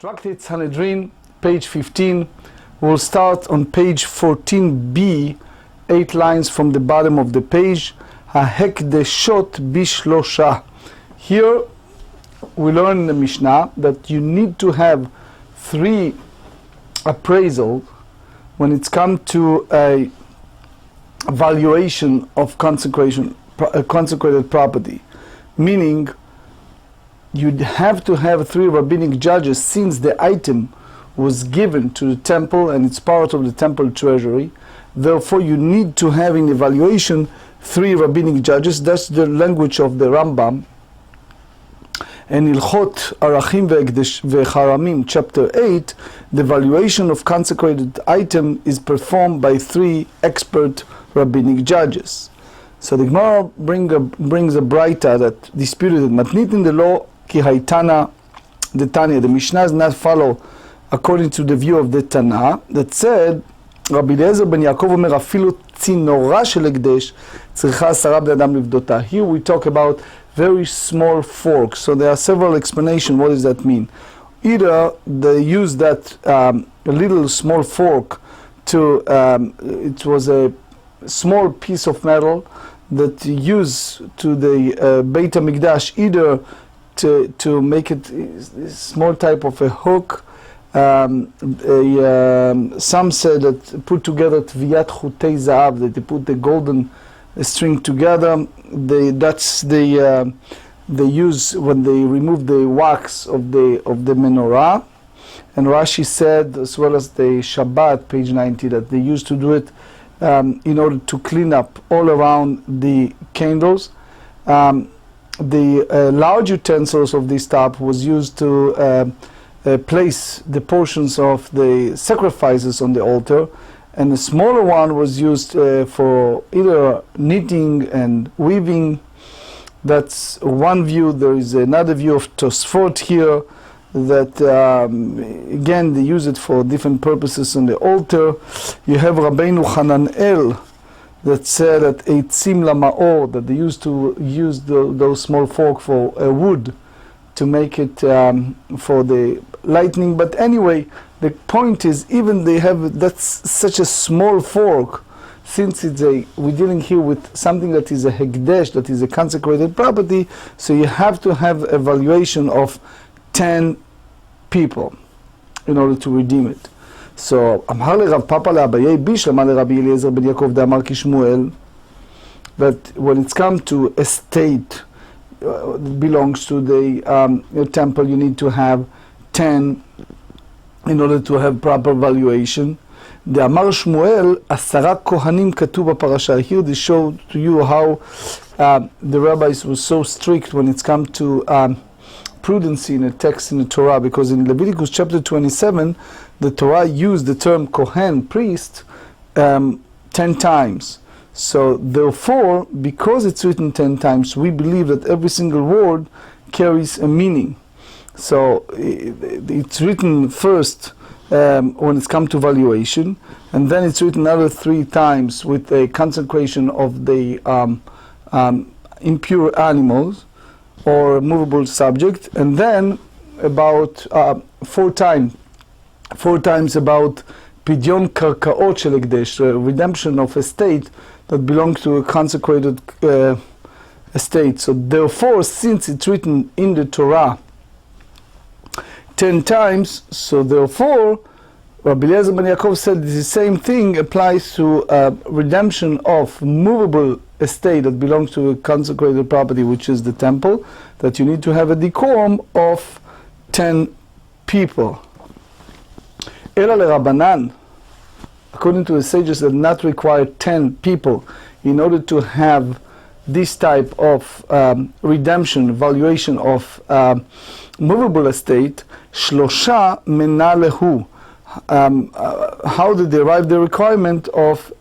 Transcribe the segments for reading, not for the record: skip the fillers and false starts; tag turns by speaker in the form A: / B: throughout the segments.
A: Tractate Sanhedrin, page 15. We'll start on page 14b, 8 lines from the bottom of the page. Hahekdeshot bishlosha. Here we learn in the Mishnah that you need to have 3 appraisals when it's come to a valuation of consecrated property. Meaning, you'd have to have 3 rabbinic judges since the item was given to the temple and it's part of the temple treasury. Therefore, you need to have in evaluation 3 rabbinic judges. That's the language of the Rambam. And Ilchot Arachim Vecharamim, chapter 8, the valuation of consecrated item is performed by 3 expert rabbinic judges. So the Gemara brings a braita that disputed it. Matnit in the law ki haitana the Tanya. The Mishnah does not follow according to the view of the Tana that said Rabbi Eliezer ben Yaakov omer afilu tzinora shel ekdesh tzricha 10 bnei adam livdota. Here we talk about very small forks. So there are several explanations. What does that mean? Either they use that little small fork to it was a small piece of metal that used to the Beit HaMikdash, either to make it a small type of a hook. Some said that put together tviyat chutei zahav, that they put the golden string together. They use when they remove the wax of the menorah. And Rashi said, as well as the Shabbat, page 90, that they used to do it in order to clean up all around the candles. The large utensils of this type was used to place the portions of the sacrifices on the altar, and the smaller one was used for either knitting and weaving. That's one view. There is another view of Tosfot here that again they use it for different purposes on the altar. You have Rabbeinu Hananel that said that eitzim lamaor, that they used to use those small fork for wood to make it for the lightning. But anyway, the point is, even they have that's such a small fork, since we're dealing here with something that is a hekdesh, that is a consecrated property, so you have to have a valuation of 10 people in order to redeem it. So, Amar le Rav Papa le Abaye Bishlam le Rabbi Eliezer ben Yaakov de Amar Kishmuel, that when it's come to estate that belongs to the temple, you need to have 10 in order to have proper valuation. The Amar Shmuel, 10 kohanim katuv b'parasha. Here they show to you how the rabbis were so strict when it's come to prudency in a text in the Torah, because in Leviticus chapter 27, the Torah used the term kohen, priest, 10 times. So therefore, because it's written 10 times, we believe that every single word carries a meaning. So it's written first when it's come to valuation, and then it's written another 3 times with a consecration of the impure animals or movable subject, and then about 4 times about pidyon karkaot shel ekdesh, redemption of estate that belongs to a consecrated estate. So therefore, since it's written in the Torah 10 times, so therefore Rabbi Eliezer ben Yaakov said the same thing applies to redemption of movable estate that belongs to a consecrated property, which is the temple, that you need to have a decorum of 10 people. Ela le Rabbanan, according to the sages, that not require 10 people in order to have this type of redemption, valuation of movable estate. Shlosha mena lehu. How they derive the requirement of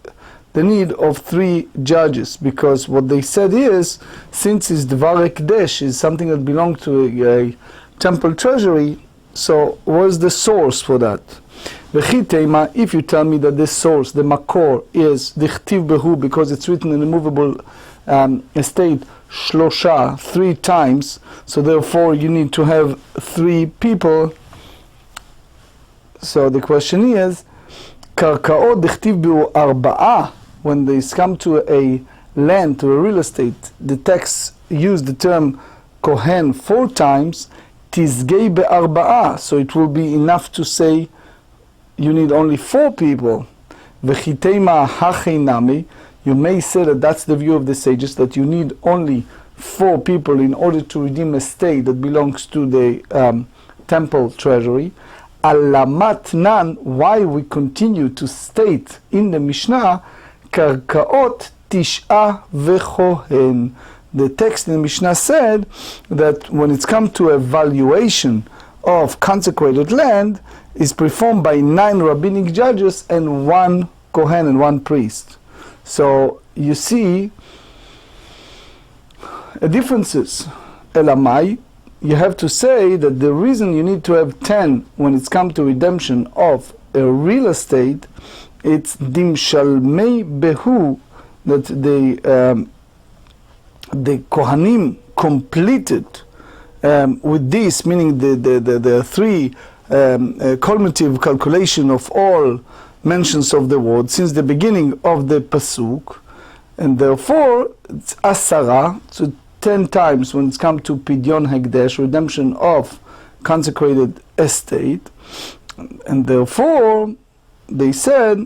A: the need of 3 judges? Because what they said is, since it's dvar ekdesh, is something that belongs to a temple treasury, so what's the source for that? If you tell me that this source, the makor, is dichtiv behu, because it's written in a movable estate, shlosha, 3 times, so therefore you need to have 3 people So the question is, קרקעות דכתיב בו 4, when they come to a land, to a real estate, the text used the term kohen 4 times, תזגי ב4, so it will be enough to say you need only 4 people. וחיתימה הכי נמי, you may say that that's the view of the sages, that you need only 4 people in order to redeem a state that belongs to the temple treasury. Alamat nan, why we continue to state in the Mishnah, karkaot tish'a vechohen. The text in the Mishnah said that when it's come to a valuation of consecrated land, is performed by 9 rabbinic judges and 1 kohen and 1 priest. So you see differences. Elamai, you have to say that the reason you need to have 10 when it's come to redemption of a real estate, it's dimshalmei behu, that the kohanim completed with this, meaning the 3 cumulative calculation of all mentions of the word since the beginning of the pasuk, and therefore it's asara, so 10 times when it's come to pidyon hekdesh, redemption of consecrated estate, and therefore they said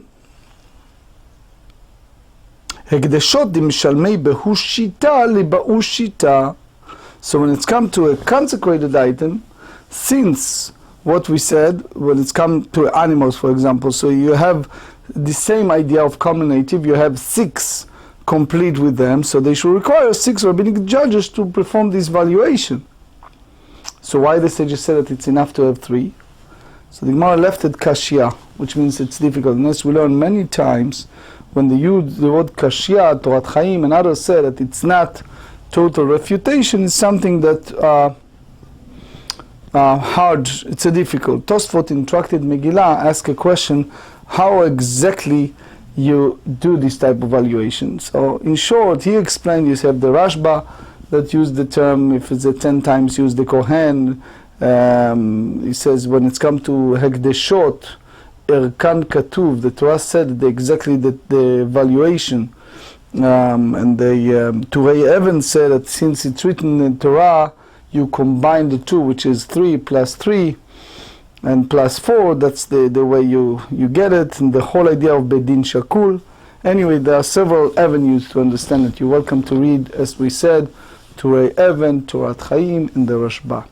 A: hekdeshot dimshalmei behu shita liba'u shita. So when it's come to a consecrated item, since what we said, when it's come to animals, for example, so you have the same idea of cumulative, you have 6 complete with them, so they should require 6 rabbinic judges to perform this valuation. So why the sages said that it's enough to have 3? So the Gemara left it kashya, which means it's difficult. And as we learn many times, when they use the word kashya, Torat Chaim, and others say that it's not total refutation, it's something that hard, it's a difficult. Tosfot in Tractate Megillah ask a question, how exactly you do this type of valuation. So in short, he explained, you have the Rashba that used the term, if it's a 10 times use the Kohen, he says when it's come to Hekdeshot, Erkan Katuv, the Torah said exactly the valuation, and the Turei Even said that since it's written in Torah, you combine the 2, which is 3 plus 3 and plus 4, that's the way you get it, and the whole idea of Bedin Shakul. Anyway, there are several avenues to understand it. You're welcome to read, as we said, Turei Even, Torat Chaim, and the Rashba.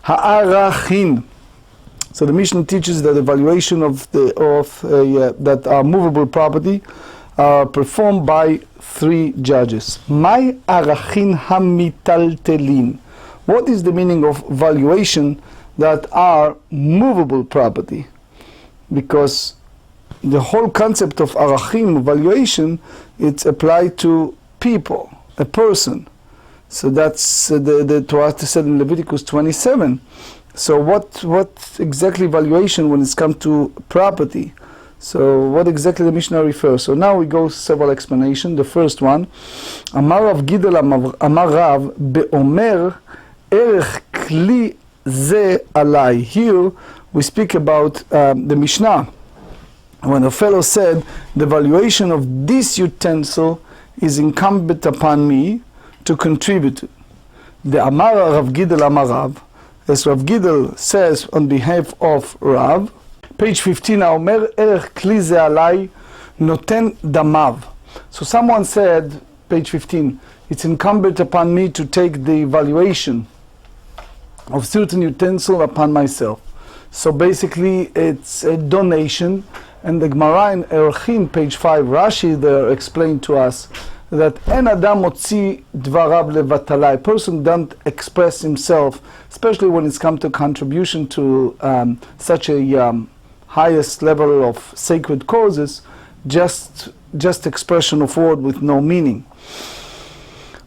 A: Ha'arachin. So the Mishnah teaches that the valuation of that are movable property are performed by 3 judges. Mai arachin hamitaltelin. What is the meaning of valuation that are movable property? Because the whole concept of arachim, valuation, it's applied to people, a person. So that's the Torah said in Leviticus 27. So what exactly valuation when it's come to property? So what exactly the Mishnah refers? So now we go several explanations. The first one, Amar Rav Gidel Amar Rav beomer erech kli ze alai. Here we speak about the Mishnah. When a fellow said, the valuation of this utensil is incumbent upon me to contribute. The Amar Rav Gidel Amar Rav, as Rav Gidel says on behalf of Rav, page 15, Omer erech kli ze alai noten damav. So someone said, page 15, it's incumbent upon me to take the valuation of certain utensil upon myself. So basically it's a donation, and the Gemara in Erchin, page 5, Rashi there explained to us that en adam motzi dvarav levatala, a person don't express himself, especially when it's come to contribution to such a highest level of sacred causes, just expression of word with no meaning.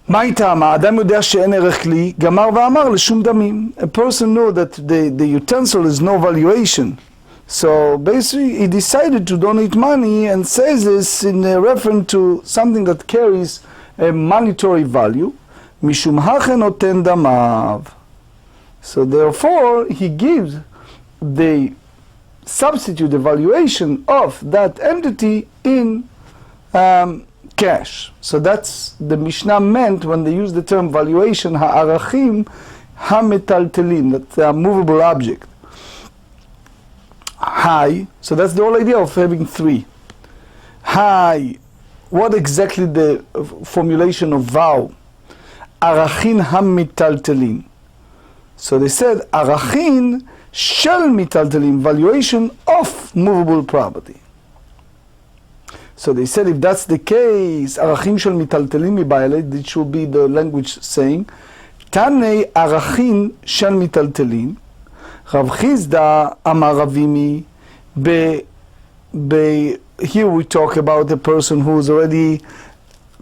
A: מה איתם? האדם יודע שאין ערך לי, גמר ואמר לשום דמים. A person know that the utensil is no valuation. So basically he decided to donate money and says this in reference to something that carries a monetary value. משום הכן נותן דמיו. So therefore he gives the substitute the valuation of that entity in cash. So that's the Mishnah meant when they use the term valuation, ha'arachim ha'metaltelin, that's a movable object. Hi, so that's the whole idea of having three. Hi, what exactly the formulation of vow? Arachin ha'metaltelin. So they said arachin shel metaltelin, valuation of movable property. So they said if that's the case, arachin shel metaltelin mibayaled, it should be the language saying, Tanei arachin shel metaltelin, Rav Chizda amar Ravimi, here we talk about a person who has already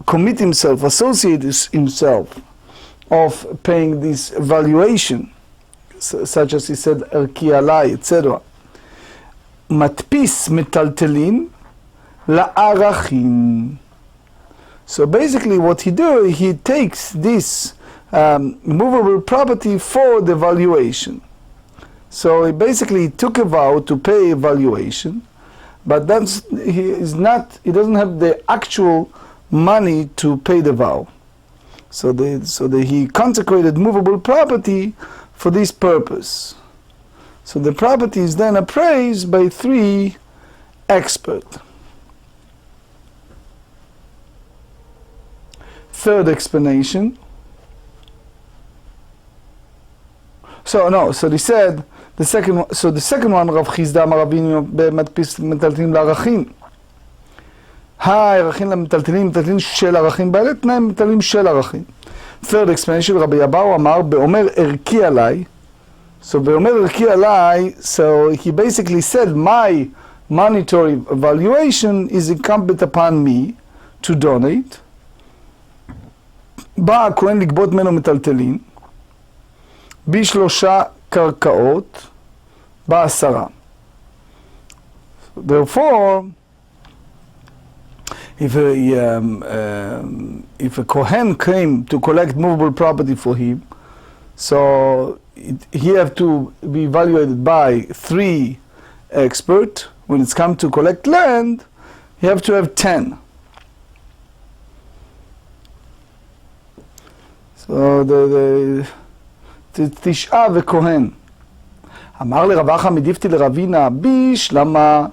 A: commit himself, associated himself of paying this valuation, such as he said, erki alai, etc. Matpis metaltelin la'arachin. So basically what he do, he takes this movable property for the valuation. So he basically took a vow to pay a valuation, but he doesn't have the actual money to pay the vow. So he consecrated movable property for this purpose. So the property is then appraised by three experts. Third explanation. So they said the second one. So the second one, Rav Chizda amar Ravini bematpis metaltelin la'arachin. הערכים למטלטלים, מטלטלים של ערכים, בעלי תנאי מטלטלים של ערכים. Third explanation, רבי אבאו אמר, באומר ערכי עליי, so באומר ערכי עליי, so he basically said, my monetary valuation is incumbent upon me to donate. בא הכהן לגבות ממנו מטלטלים, בשלושה קרקעות, בעשרה. Therefore, if a Kohen came to collect movable property for him, so he have to be evaluated by three experts. When it's come to collect land, he have to have 10. So the תשעה וכהן. אמר לרב אחא מדיפתי לרבינה ביש למה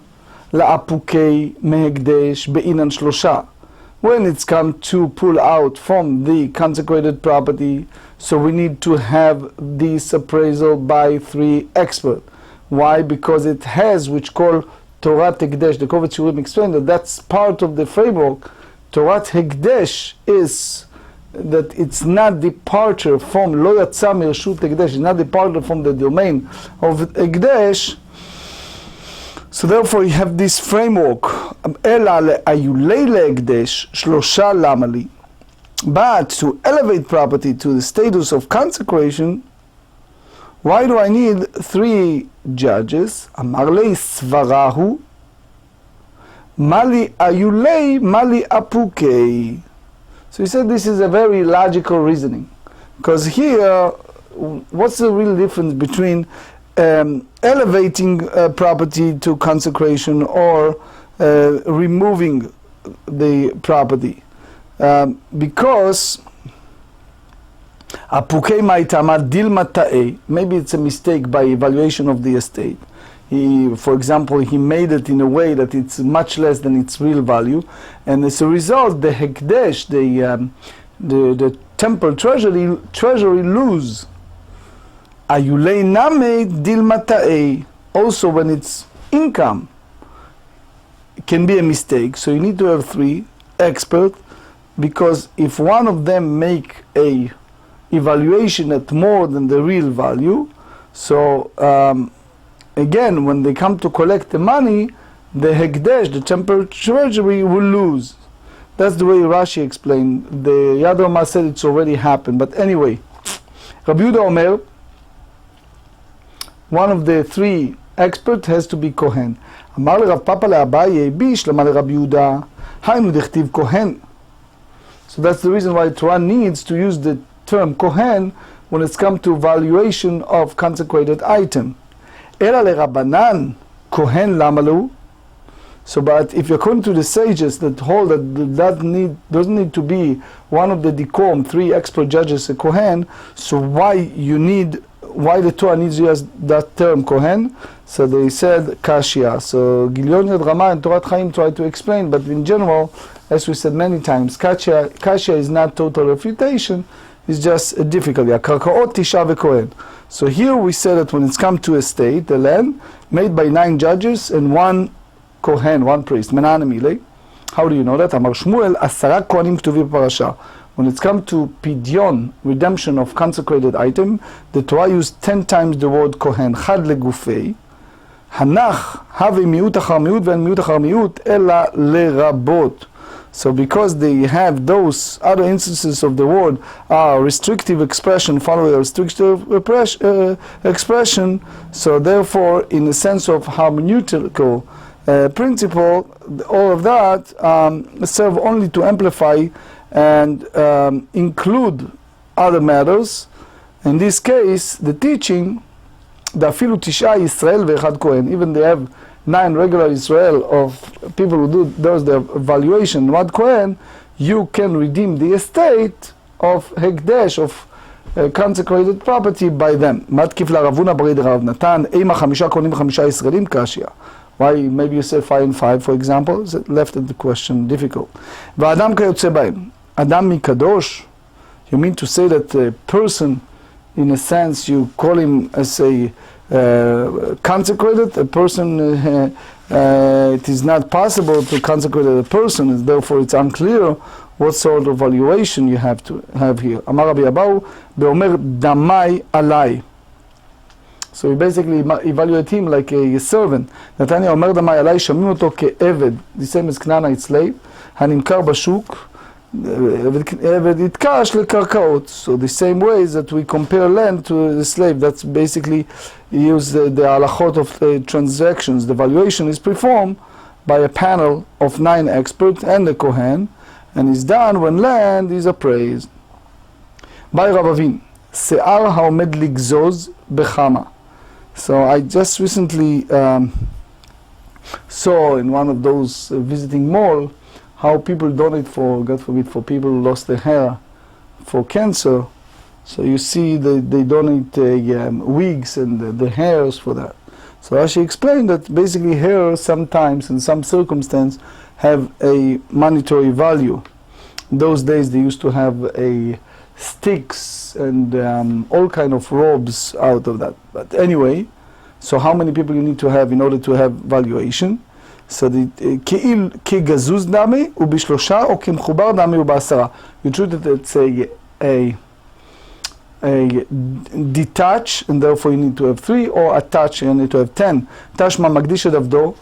A: לאפוקי מהקדש בעינן שלושה. When it's come to pull out from the consecrated property, so we need to have this appraisal by three experts. Why? Because it has, which called Torat Hekdesh. The Kovetz Shiurim explained that that's part of the framework. Torat Hekdesh is that it's not departure from Lo Yatsa Mirshut Hekdesh, it's not departure from the domain of Hekdesh. So therefore you have this framework. Ela le'ayulei le'hekdesh shlosha lama li. But to elevate property to the status of consecration, why do I need three judges? Amar lei svarahu mali ayulei mali apukei. So he said this is a very logical reasoning, because here, what's the real difference between elevating property to consecration or removing the property? Because maybe it's a mistake by evaluation of the estate. For example, he made it in a way that it's much less than its real value, and as a result, the hekdesh, the temple treasury lose. Ayulei name dilmata'e. Also, when it's income, it can be a mistake. So you need to have three experts, because if one of them make a evaluation at more than the real value, so again, when they come to collect the money, the hekdesh, the temple treasury, will lose. That's the way Rashi explained. The Yad Ramah said it's already happened. But anyway, Rabbi Yehuda Omer, one of the three experts has to be Kohen. Amar le Rav Papa le Abaye, bishlama le Rabbi Yehuda, haynu dechtiv Kohen. So that's the reason why Torah needs to use the term Kohen when it's come to valuation of consecrated item. Ela le Rabbanan, Kohen lamalu. So, but if you're according to the sages that hold that doesn't need to be one of the decorum, 3 expert judges a Kohen, so why the Torah needs to use that term Kohen? So they said Kashia. So Gilion Yad Rama and Torat Chaim tried to explain, but in general, as we said many times, Kashia is not total refutation, it's just a difficulty. Karkaot Tisha veKohen. So here we said that when it's come to a state, the land, made by 9 judges and 1 Kohen, 1 priest, Menanimile. How do you know that? Amar Shmuel, 10 Kohanim k'tuvim b'parasha. When it's come to pidyon, redemption of consecrated item, the Torah used 10 times the word Kohen, Chad legufei. Hanach, have miut achar miut, ve'en miut achar miut, ela lerabot. So because they have those other instances of the word restrictive expression following a restrictive expression, so therefore in the sense of hermeneutical principle, all of that serve only to amplify and include other matters. In this case, the teaching, the afilu tisha Yisrael ve'echad Kohen, even they have 9 regular Israel of people who does the evaluation, one Kohen, you can redeem the estate of Hekdesh, of consecrated property by them. Matkif la Ravuna Barid Rav Natan, Eima 5 Kohanim 5 Yisraelim Kashia. Why maybe you say 5 and 5, for example? Is it left the question difficult. V'adam kayotze b'hem. Adam mikadosh. You mean to say that a person, in a sense, you call him as a consecrated, a person, it is not possible to consecrate a person, and therefore it's unclear what sort of valuation you have to have here. Amar Rabbi Abahu, be'omer damai alai. So we basically evaluate him like a servant. Natanya omer damai alai, shamim oto ke'eved, the same as Canaanite slave, hanimkar bashuk, eved itkash lekarkaot. So the same way that we compare land to the slave, that's basically use the halachot of the transactions. The valuation is performed by a panel of 9 experts and the Kohen, and is done when land is appraised. By Ravavin, Se'ar ha'omed ligzoz bechama. So I just recently saw in one of those visiting mall how people donate for, God forbid, for people who lost their hair for cancer. So you see they donate wigs and the hairs for that. So she explained that basically hair sometimes in some circumstance have a monetary value. In those days they used to have a sticks and all kind of robes out of that. But anyway, so how many people you need to have in order to have valuation? So the כגזוז דמי ובשלושה או כמחובר דמי ובעשרה. You treat it as a detach, and therefore you need to have 3, or attach, you need to have 10. תשמע מקדיש את עבדו,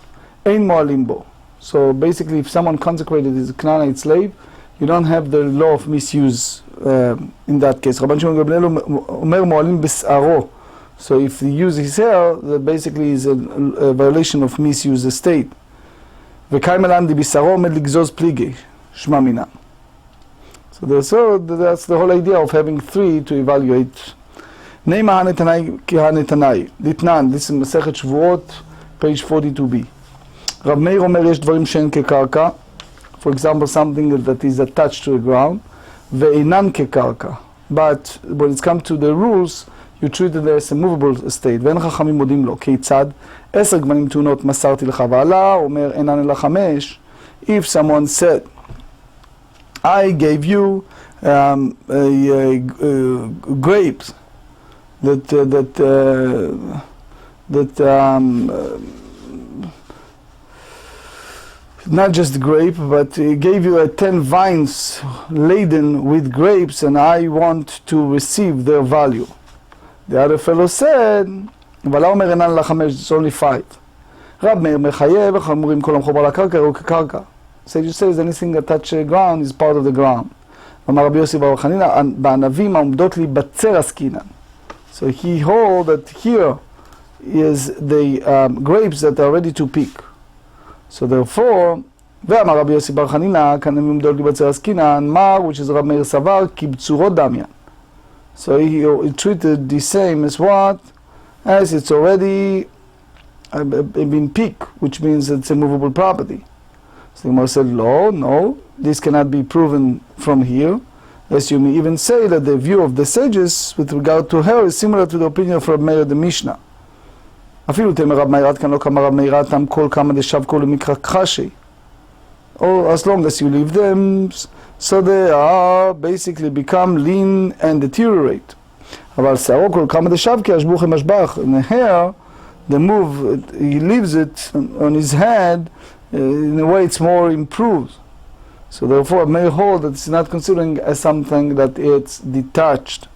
A: אין מועלים בו. So basically if someone consecrated as a Canaanite slave, you don't have the law of misuse in that case. רבן שמעון גמליאל אומר מועלים בשערו. So if you use his hair, that basically is a violation of misuse estate. וקיים אלן דבשרו עומד לגזוז פליגי, שמע מינה. So that's the whole idea of having 3 to evaluate. נעימה הנתנאי כהנתנאי, דתנן, this is מסכת שבועות, page 42b. רב מאיר אומר יש דברים שאין כקרקע, for example something that is attached to the ground, ואינן כקרקע. But when it's come to the rules, you treat it as a movable estate, ואין חכמים מודים לו, כיצד? 10 גמלים תאונות מסרתי לך ועלה, אומר אינן אלא 5. If someone said, I gave you grapes not just grape, but he gave you 10 vines laden with grapes, and I want to receive their value. The other fellow said, אבל אומר אינן אלא 5, it's only 5. רב מאיר מחייב, אומרים כל המחובר לקרקע הוא כקרקע. So you say anything that touch the ground is part of the ground. אמר רבי יוסי בר חנינא, בענבים העומדות לי בצר עסקינן. So he hold that here is the grapes that are ready to pick. So therefore, ואמר רבי יוסי בר חנינא, כענבים עומדות לי בצר עסקינן, מר, which is רב מאיר סבר, כי בצורות דמיין. So he treated the same as what? As it's already been peak, which means it's a movable property. So the Gemara said, no, this cannot be proven from here. As you may even say that the view of the sages with regard to her is similar to the opinion of Rab Meir the Mishnah. אפילו תאמר רב מאיר עד כאן לא כמה רב מאיר תם כל כמה דשב כל למקרא קחשי. Or as long as you leave them, so they are basically become lean and deteriorate. אבל שערו כל כמה דשב כי השבוך עם השבח. In the hair, the move, he leaves it on his head, in a way it's more improved. So therefore, it may hold that it's not considering as something that it's detached.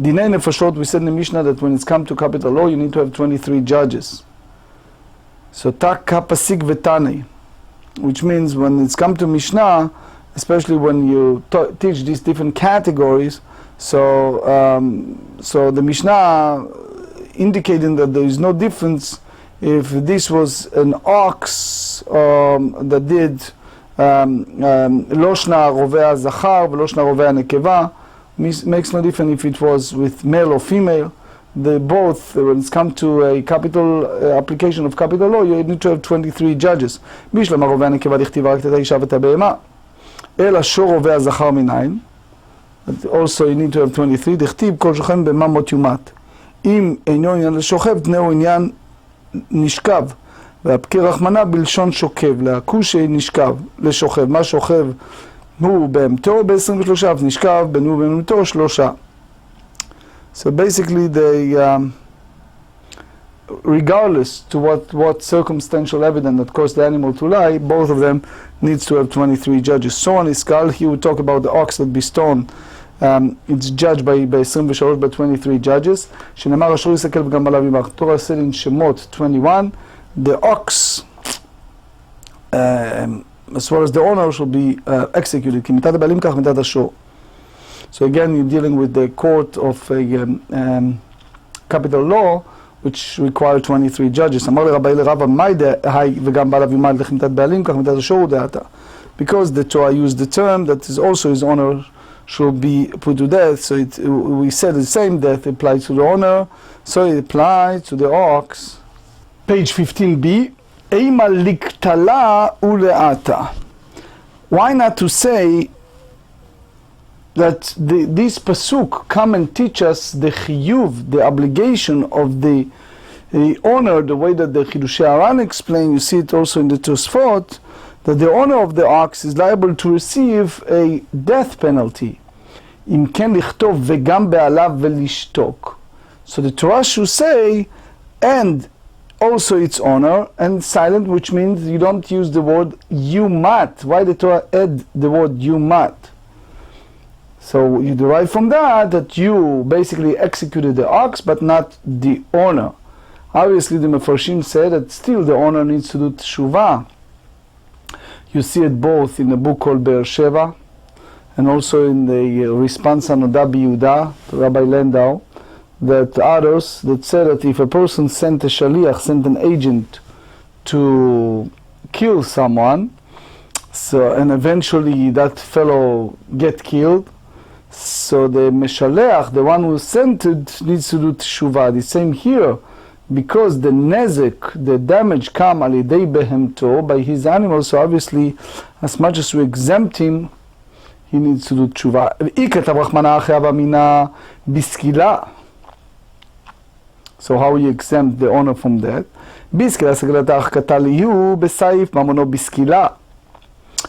A: Dinei nefashot, we said in the Mishnah that when it's come to capital law, you need to have 23 judges. So tak kapasik vetani, which means when it's come to Mishnah, especially when you teach these different categories, so the Mishnah indicating that there is no difference if this was an ox that did לא שנה רובה זכר ולא שנה רובה נקבה, makes no difference if it was with male or female. They both, when it's come to a capital application of capital law, you need to have 23 judges. בשלמה רובה נקבה דכתיבה רק את האישה ואת הבהמה, אלא שור רובה זכר מנין. Also you need to have 23. דכתיב כל שוכן במה מות יומת. אם אינו עניין לשוכב, תנאו עניין נשכב. והפקי רחמנה בלשון שוקב, להכושי נשכב, לשוכב. מה שוכב הוא בהמתו ב-23, אז נשכב בנו בהמתו 3. So basically they, regardless to what circumstantial evidence that caused the animal to lie, both of them needs to have 23 judges. So on his skull, he would talk about the ox that be stoned. It's judged by 23 by 23 judges. שנאמר אשור יסתכל וגם עליו ימח. Torah said in Shemot 21, the ox, as far as the owner, shall be executed. כי מיתת הבעלים כך מיתת השור. So again, you're dealing with the court of a capital law, which require 23 judges. אמר לרבי לרבא מאי דהי וגם בעליו ימד לך מיתת בעלים כך מיתת השור ודעתה. Because the Torah used the term that is also his honor should be put to death, so we said the same death applies to the owner, so it applies to the ox. Page 15b, Eima liktala uleata. Why not to say that this pasuk come and teach us the chiyuv, the obligation of the owner, the way that the Chidushei Aran explain, you see it also in the Tosfot, that the owner of the ox is liable to receive a death penalty. אם כן לכתוב וגם בעליו ולשתוק. So the Torah should say, and also its owner, and silent, which means you don't use the word yumat. Why the Torah add the word yumat? So you derive from that you basically executed the ox, but not the owner. Obviously the Mefarshim said that still the owner needs to do teshuvah. You see it both in a book called Be'er Sheva, and also in the response on Oda B'Yehuda, Rabbi Landau, that others that said that if a person sent a shaliach, sent an agent to kill someone, so and eventually that fellow get killed, so the meshaleach, the one who sent it, needs to do teshuvah. The same here, because the nezik, the damage come al yedei behemto, by his animal, so obviously as much as we exempt him, he needs to do teshuvah. So how you exempt the owner from that?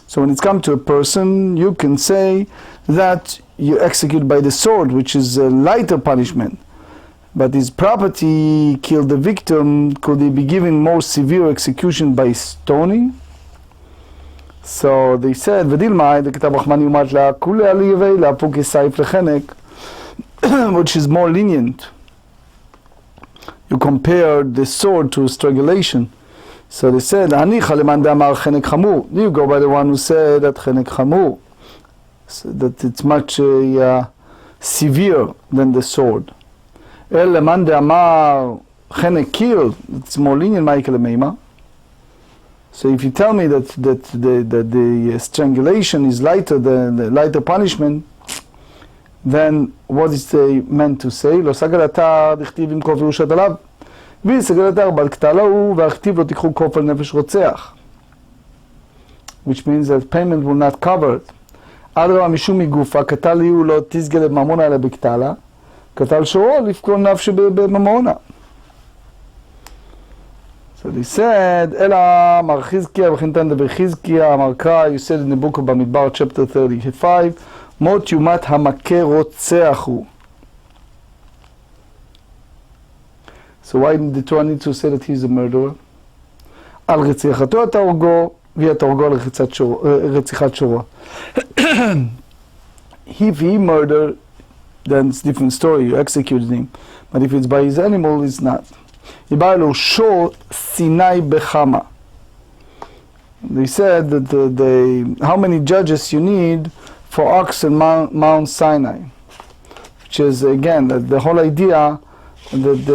A: So when it's come to a person, you can say that you execute by the sword, which is a lighter punishment. But his property killed the victim, could he be given more severe execution by stoning? So they said, which is more lenient. You compare the sword to strangulation. So they said, you go by the one who said that chenek chamur, so that it's much severe than the sword. Chenek killed, it's more lenient, Michael Meima. So if you tell me that the strangulation is lighter than the lighter punishment, then what is they meant to say? ויסגל את ארבע כתלה הוא, והכתיב לו תיקחו כופר נפש רוצח. Which means that payment will not cover it. אדרבה משום מגופה, כתל יהיו לו תסגל ממונה אלא בכתלה, כתל שורו לפקול נפש בממונה. So they said, אלא אמר חזקיה, וכן תן דבר חזקיה, אמר קרא, you said in the book of במדבר, chapter 35, מות יומת המכה רוצח הוא. So why did the Torah need to say that he's a murderer? על רציחתו אתה הורגו, ואתה הורגו על רציחת שורו. If he murdered, then it's a different story, you executed him. But if it's by his animal, it's not. יבא לו שור סיני בחמה. They said that how many judges you need for ox and Mount Sinai. Which is, again, the whole idea that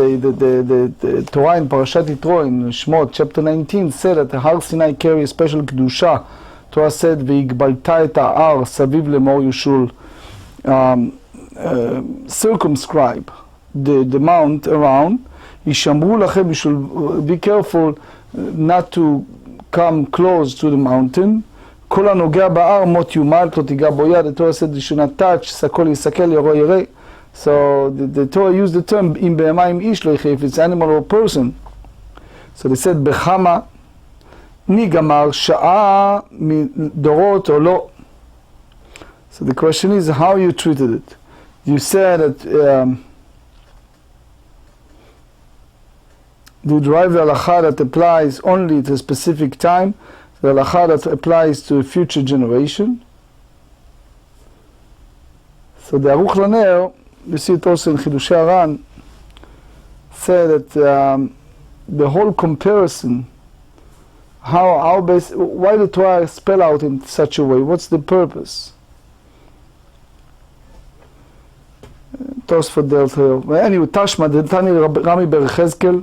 A: the Torah in Parashat Yitro in Shmot chapter 19 said that the Har Sinai carry a special kedusha. Torah said, "V'igbalta et ha'ar saviv lemor you circumscribe the mount around. Yishamru lachem, you should be careful not to come close to the mountain. Kol hanogea ba'ar mot yumal lo tiga bo yad." The Torah said you should not touch. Sakol yisakel yaro yireh. So the Torah used the term im be'ema im ish lo yicheh, if it's animal or person. So they said bechama nigamar sha'a midorot or lo. So the question is how you treated it. You said that you derive the halakha that applies only to a specific time, the halakha that applies to a future generation. So the Aruch Laner, you see it also in Chidushei Aran, said that the whole comparison, why the Torah spell out in such a way, what's the purpose? Tosfot dealt here. Anyway, Tashma, the Tani Rami Berchezkel,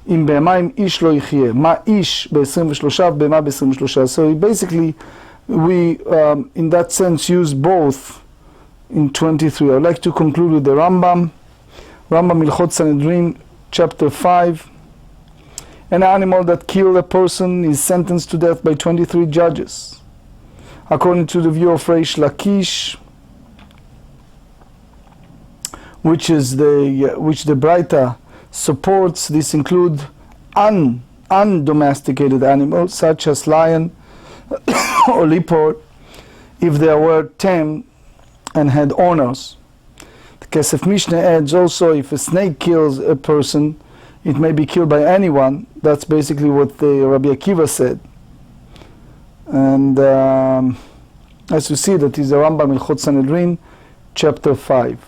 A: im בהמה עם איש לא יחיה. מה איש ב-23 ובהמה ב-23. So basically, we in that sense use both in 23. I would like to conclude with the Rambam. Rambam Ilchot Sanhedrin, chapter 5. An animal that killed a person is sentenced to death by 23 judges. According to the view of Reish Lakish, which the Braita supports, this include undomesticated animals such as lion or leopard, if they were tame and had owners. The Kesef Mishnah adds also, if a snake kills a person, it may be killed by anyone. That's basically what the Rabbi Akiva said. And as you see, that is the Rambam Ilchot Sanhedrin, chapter 5.